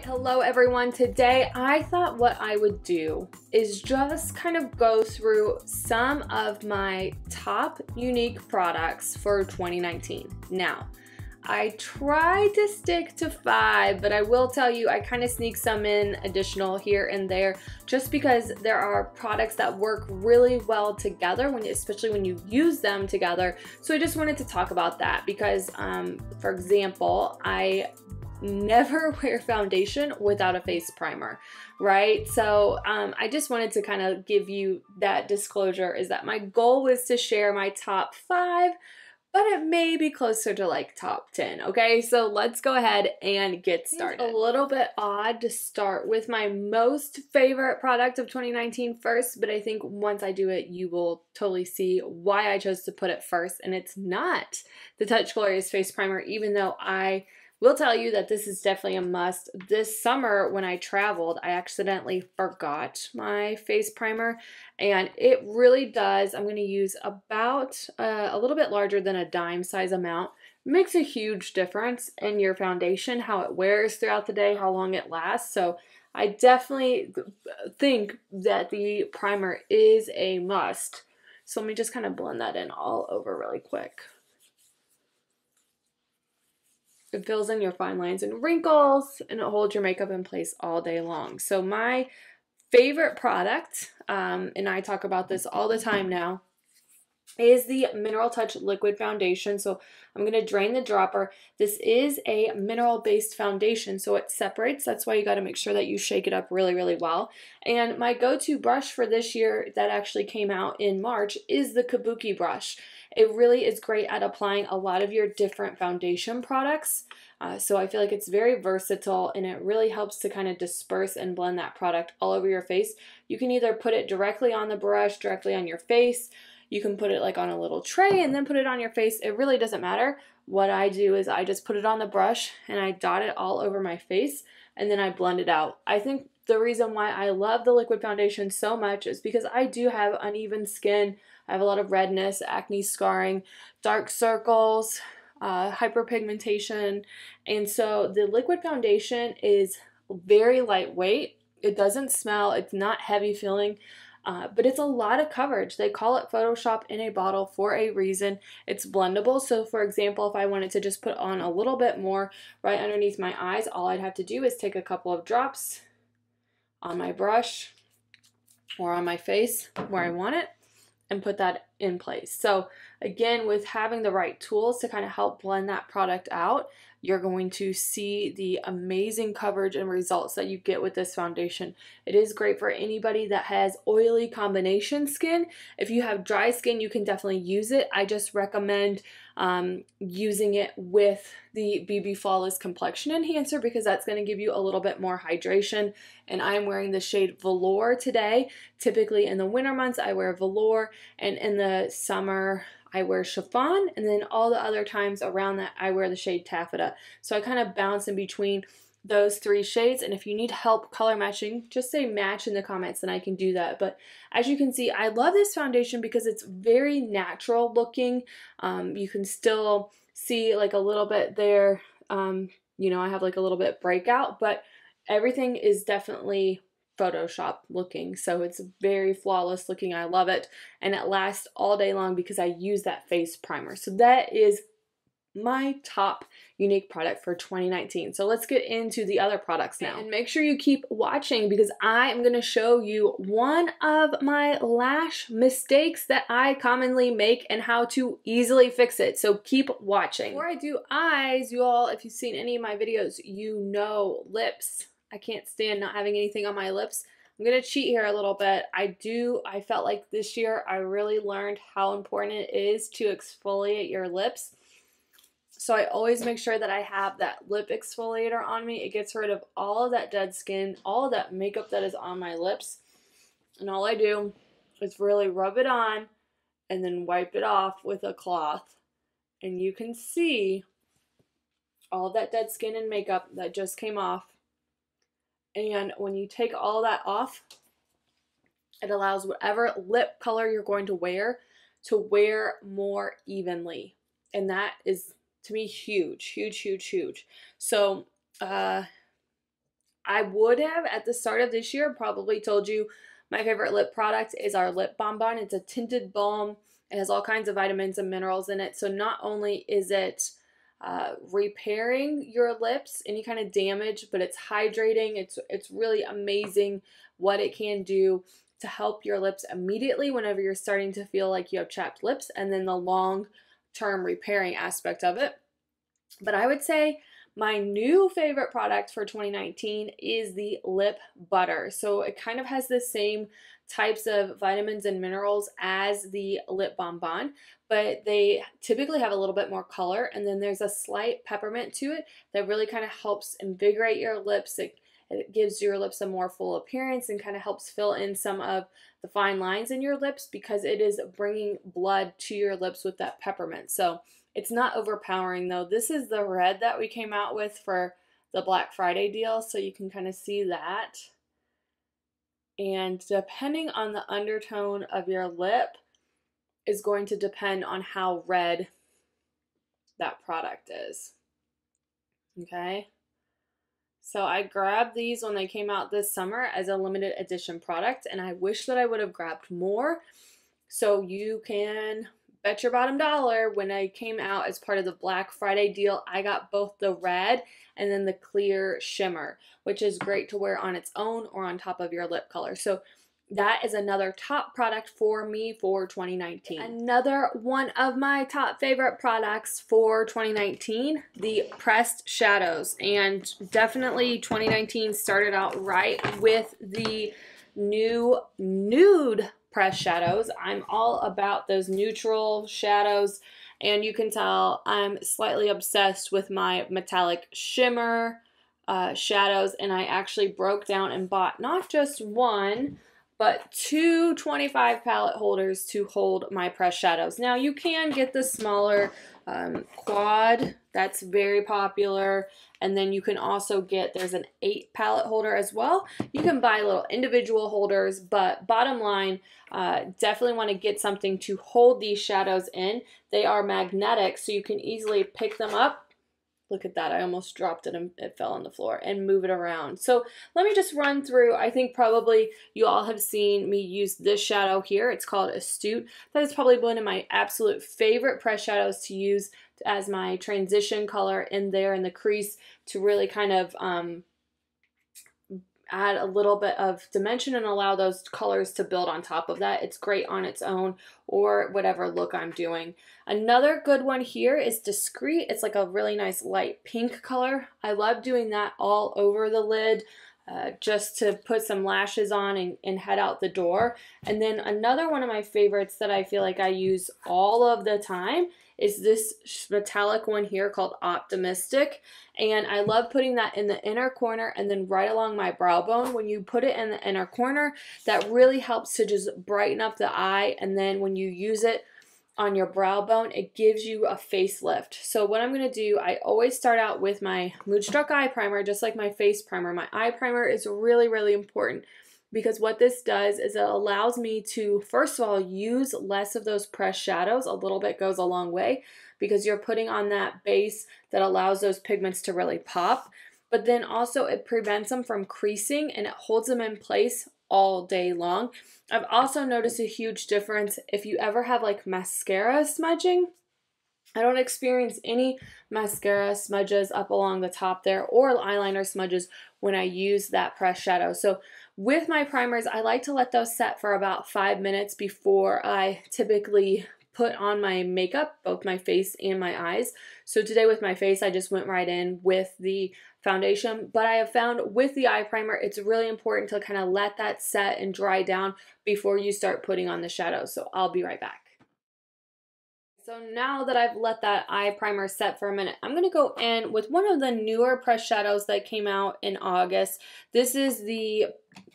Hello everyone. Today I thought what I would do is just kind of go through some of my top Younique products for 2019. Now, I tried to stick to 5, but I will tell you I kind of sneak some in additional here and there just because there are products that work really well together, especially when you use them together. So I just wanted to talk about that because, for example, I never wear foundation without a face primer, right? So I just wanted to kind of give you that disclosure, is that my goal was to share my top 5, but it may be closer to like top 10, okay? So let's go ahead and get started. It's a little bit odd to start with my most favorite product of 2019 first, but I think once I do it, you will totally see why I chose to put it first, and it's not the Touch Glorious Face Primer, even though I will tell you that this is definitely a must. This summer when I traveled, I accidentally forgot my face primer, and it really does. I'm going to use about a little bit larger than a dime size amount. Makes a huge difference in your foundation, how it wears throughout the day, how long it lasts. So I definitely think that the primer is a must. So let me just kind of blend that in all over really quick. It fills in your fine lines and wrinkles, and it holds your makeup in place all day long. So my favorite product, and I talk about this all the time now, is the Mineral Touch Liquid Foundation. So I'm going to drain the dropper. This is a mineral-based foundation, so it separates. That's why you got to make sure that you shake it up really, really well. And my go-to brush for this year that actually came out in March is the Kabuki Brush. It really is great at applying a lot of your different foundation products. So I feel like it's very versatile, and it really helps to kind of disperse and blend that product all over your face. You can either put it directly on the brush, directly on your face. You can put it like on a little tray and then put it on your face. It really doesn't matter. What I do is I just put it on the brush and I dot it all over my face, and then I blend it out. I think the reason why I love the liquid foundation so much is because I do have uneven skin. I have a lot of redness, acne, scarring, dark circles, hyperpigmentation. And so the liquid foundation is very lightweight. It doesn't smell. It's not heavy feeling. But it's a lot of coverage. They call it Photoshop in a bottle for a reason. It's blendable. So for example, if I wanted to just put on a little bit more right underneath my eyes, all I'd have to do is take a couple of drops on my brush or on my face where I want it and put that in place. So again, with having the right tools to kind of help blend that product out, you're going to see the amazing coverage and results that you get with this foundation. It is great for anybody that has oily combination skin. If you have dry skin, you can definitely use it. I just recommend using it with the BB Flawless Complexion Enhancer because that's going to give you a little bit more hydration. And I'm wearing the shade Velour today. Typically in the winter months, I wear Velour, and in the summer, I wear Chiffon, and then all the other times around that, I wear the shade Taffeta. So I kind of bounce in between those 3 shades, and if you need help color matching, just say match in the comments and I can do that. But as you can see, I love this foundation because it's very natural looking. You can still see like a little bit there. You know, I have like a little bit breakout, but everything is definitely Photoshop looking, so it's very flawless looking. I love it, and it lasts all day long because I use that face primer. So that is my top Younique product for 2019. So let's get into the other products now, and make sure you keep watching because I am going to show you one of my lash mistakes that I commonly make and how to easily fix it. So keep watching. Before I do eyes, you all, if you've seen any of my videos, you know lips. I can't stand not having anything on my lips. I'm going to cheat here a little bit. I felt like this year I really learned how important it is to exfoliate your lips. So I always make sure that I have that lip exfoliator on me. It gets rid of all of that dead skin, all of that makeup that is on my lips. And all I do is really rub it on and then wipe it off with a cloth. And you can see all of that dead skin and makeup that just came off. And when you take all that off, it allows whatever lip color you're going to wear more evenly. And that is, to me, huge, huge, huge, huge. So I would have at the start of this year probably told you my favorite lip product is our lip bonbon. It's a tinted balm. It has all kinds of vitamins and minerals in it. So not only is it repairing your lips, any kind of damage, but it's hydrating. It's really amazing what it can do to help your lips immediately whenever you're starting to feel like you have chapped lips, and then the long-term repairing aspect of it. But I would say my new favorite product for 2019 is the lip butter. So it kind of has the same types of vitamins and minerals as the lip bonbon, but they typically have a little bit more color, and then there's a slight peppermint to it that really kind of helps invigorate your lips. It gives your lips a more full appearance and kind of helps fill in some of the fine lines in your lips because it is bringing blood to your lips with that peppermint. So it's not overpowering though. This is the red that we came out with for the Black Friday deal, so you can kind of see that. And depending on the undertone of your lip is going to depend on how red that product is. Okay. So I grabbed these when they came out this summer as a limited edition product, and I wish that I would have grabbed more. So you can bet your bottom dollar when I came out as part of the Black Friday deal, I got both the red and then the clear shimmer, which is great to wear on its own or on top of your lip color. So that is another top product for me for 2019. Another one of my top favorite products for 2019, the pressed shadows. And definitely 2019 started out right with the new nude pressed shadows. I'm all about those neutral shadows, and you can tell I'm slightly obsessed with my metallic shimmer shadows, and I actually broke down and bought not just one, but two 25 palette holders to hold my pressed shadows. Now you can get the smaller quad, that's very popular, and then you can also get, there's an 8 palette holder as well. You can buy little individual holders, but bottom line, definitely want to get something to hold these shadows in. They are magnetic, so you can easily pick them up. Look at that, I almost dropped it and it fell on the floor, and move it around. So let me just run through. I think probably you all have seen me use this shadow here. It's called Astute. That is probably one of my absolute favorite pressed shadows to use as my transition color in there in the crease to really kind of add a little bit of dimension and allow those colors to build on top of that. It's great on its own or whatever look I'm doing. Another good one here is Discreet. It's like a really nice light pink color. I love doing that all over the lid just to put some lashes on and head out the door. And then another one of my favorites that I feel like I use all of the time is this metallic one here called Optimistic, and I love putting that in the inner corner and then right along my brow bone. When you put it in the inner corner, that really helps to just brighten up the eye, and then when you use it on your brow bone, it gives you a facelift. So what I'm going to do, I always start out with my Moodstruck Eye Primer, just like my face primer. My eye primer is really, really important because what this does is it allows me to, first of all, use less of those pressed shadows. A little bit goes a long way because you're putting on that base that allows those pigments to really pop. But then also it prevents them from creasing and it holds them in place all day long. I've also noticed a huge difference if you ever have like mascara smudging. I don't experience any mascara smudges up along the top there or eyeliner smudges when I use that pressed shadow. So with my primers, I like to let those set for about 5 minutes before I typically put on my makeup, both my face and my eyes. So today with my face, I just went right in with the foundation, but I have found with the eye primer, it's really important to kind of let that set and dry down before you start putting on the shadow. So I'll be right back. So now that I've let that eye primer set for a minute, I'm going to go in with one of the newer pressed shadows that came out in August. This is the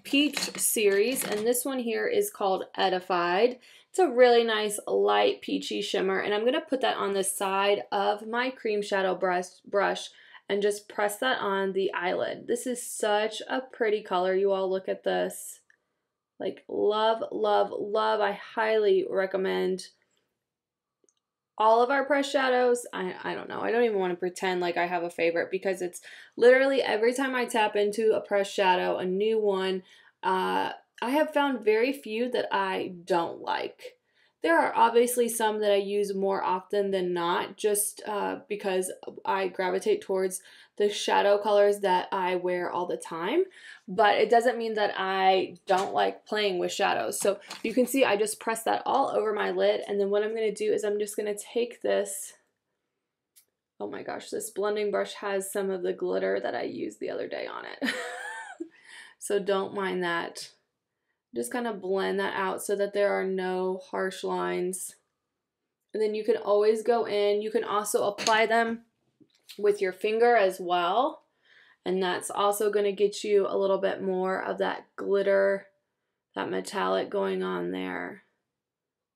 Peach series, and this one here is called Edified. It's a really nice light peachy shimmer, and I'm going to put that on the side of my cream shadow brush and just press that on the eyelid. This is such a pretty color. You all look at this. Like, love, love, love. I highly recommend all of our pressed shadows, I don't know. I don't even want to pretend like I have a favorite because it's literally every time I tap into a pressed shadow, a new one, I have found very few that I don't like. There are obviously some that I use more often than not, just because I gravitate towards the shadow colors that I wear all the time, but it doesn't mean that I don't like playing with shadows. So you can see I just press that all over my lid, and then what I'm going to do is I'm just going to take this, oh my gosh, this blending brush has some of the glitter that I used the other day on it. So don't mind that. Just kind of blend that out so that there are no harsh lines. And then you can always go in. You can also apply them with your finger as well. And that's also going to get you a little bit more of that glitter, that metallic going on there.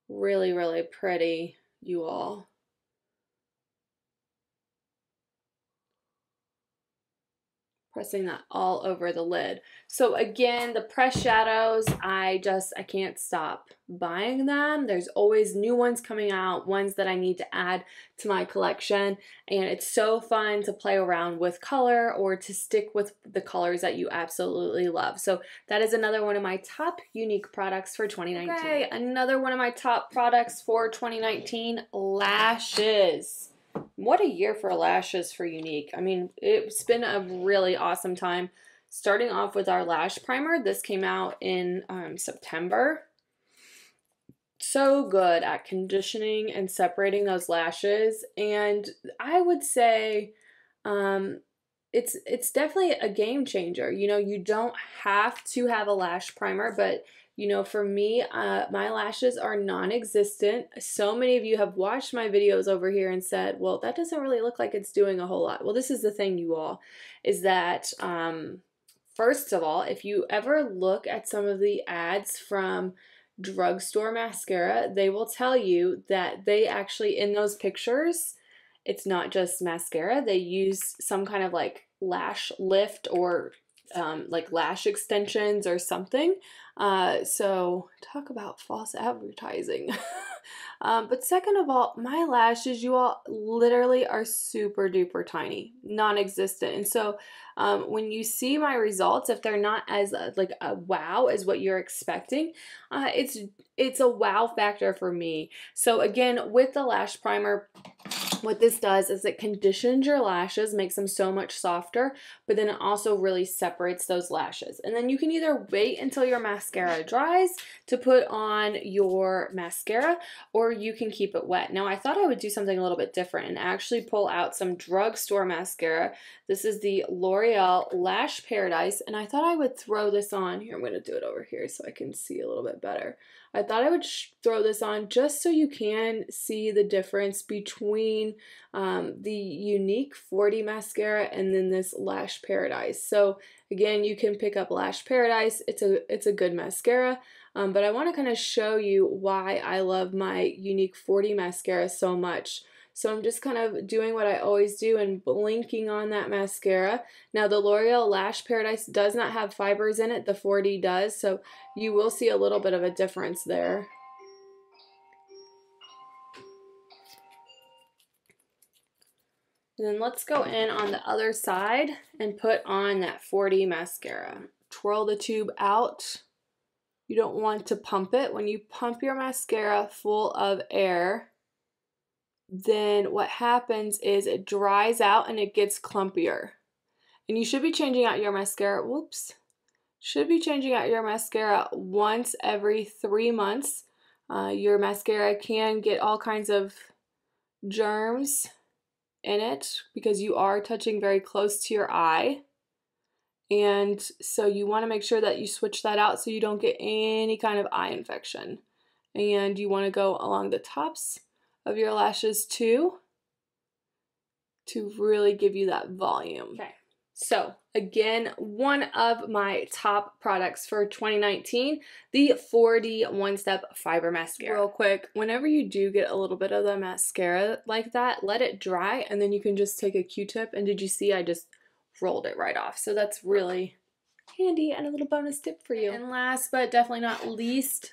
Really, really pretty, you all. Pressing that all over the lid. So again, the pressed shadows, I can't stop buying them. There's always new ones coming out, ones that I need to add to my collection, and it's so fun to play around with color or to stick with the colors that you absolutely love. So that is another one of my top Younique products for 2019. Okay, another one of my top products for 2019, lashes. What a year for lashes for Younique. I mean, it's been a really awesome time. Starting off with our lash primer. This came out in September. So good at conditioning and separating those lashes. And I would say it's definitely a game changer. You know, you don't have to have a lash primer, but you know, for me, my lashes are non-existent. So many of you have watched my videos over here and said, well, that doesn't really look like it's doing a whole lot. Well, this is the thing, you all, is that, first of all, if you ever look at some of the ads from drugstore mascara, they will tell you that they actually, in those pictures, it's not just mascara. They use some kind of like lash lift or like lash extensions or something. So talk about false advertising. But second of all, my lashes, you all, literally are super duper tiny, non-existent. And so when you see my results, if they're not as like a wow as what you're expecting, it's a wow factor for me. So again, with the lash primer, what this does is it conditions your lashes, makes them so much softer, but then it also really separates those lashes. And then you can either wait until your mascara dries to put on your mascara, or you can keep it wet. Now, I thought I would do something a little bit different and actually pull out some drugstore mascara. This is the L'Oreal Lash Paradise, and I thought I would throw this on. Here, I'm going to do it over here so I can see a little bit better. I thought I would throw this on just so you can see the difference between the Younique 40 mascara and then this Lash Paradise. So again, you can pick up Lash Paradise. It's a good mascara, but I want to kind of show you why I love my Younique 40 mascara so much. So I'm just kind of doing what I always do and blinking on that mascara. Now the L'Oreal Lash Paradise does not have fibers in it, the 40 does, so you will see a little bit of a difference there. And then let's go in on the other side and put on that 40 mascara. Twirl the tube out. You don't want to pump it. When you pump your mascara full of air, then what happens is it dries out and it gets clumpier. And you should be changing out your mascara, should be changing out your mascara once every 3 months. Your mascara can get all kinds of germs in it because you are touching very close to your eye. And so you want to make sure that you switch that out so you don't get any kind of eye infection. And you want to go along the tops of your lashes too, to really give you that volume. Okay, so again, one of my top products for 2019, the 40 One-Step Fiber Mascara. Real quick, whenever you do get a little bit of the mascara like that, let it dry and then you can just take a Q-tip, and did you see I just rolled it right off? So that's really handy and a little bonus tip for you. And last but definitely not least,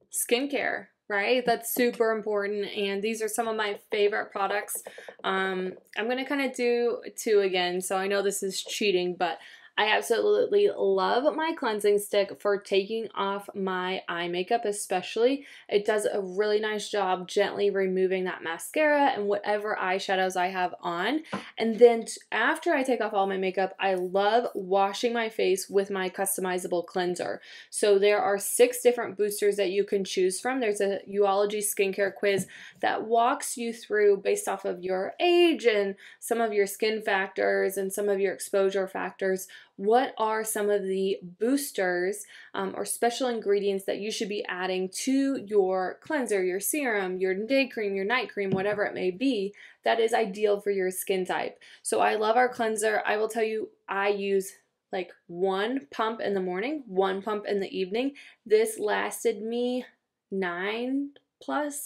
skincare. right? That's super important, and these are some of my favorite products. I'm gonna kind of do two again, so I know this is cheating, but I absolutely love my cleansing stick for taking off my eye makeup especially. It does a really nice job gently removing that mascara and whatever eyeshadows I have on. And then after I take off all my makeup, I love washing my face with my customizable cleanser. So there are 6 different boosters that you can choose from. There's a Youology skincare quiz that walks you through based off of your age and some of your skin factors and some of your exposure factors. What are some of the boosters or special ingredients that you should be adding to your cleanser, your serum, your day cream, your night cream, whatever it may be, that is ideal for your skin type. So I love our cleanser. I will tell you, I use like 1 pump in the morning, 1 pump in the evening. This lasted me 9+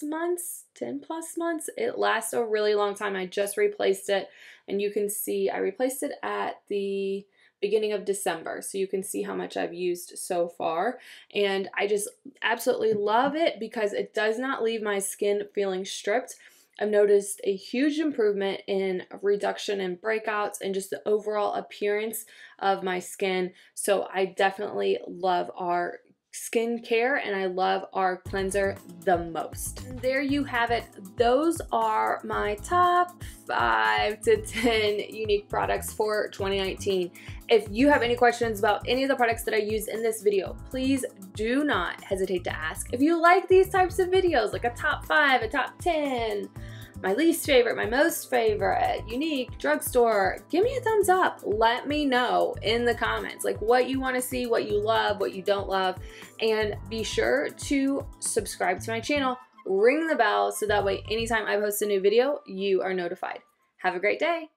months, 10+ months. It lasts a really long time. I just replaced it, and you can see I replaced it at the beginning of December, so you can see how much I've used so far, and I just absolutely love it because it does not leave my skin feeling stripped. I've noticed a huge improvement in reduction in breakouts and just the overall appearance of my skin, so I definitely love our skincare and I love our cleanser the most. And there you have it. Those are my top 5 to 10 Younique products for 2019. If you have any questions about any of the products that I use in this video, please do not hesitate to ask. If you like these types of videos, like a top 5, a top 10, my least favorite, my most favorite, Younique, drugstore, give me a thumbs up. Let me know in the comments like what you want to see, what you love, what you don't love, and be sure to subscribe to my channel, ring the bell so that way anytime I post a new video, you are notified. Have a great day.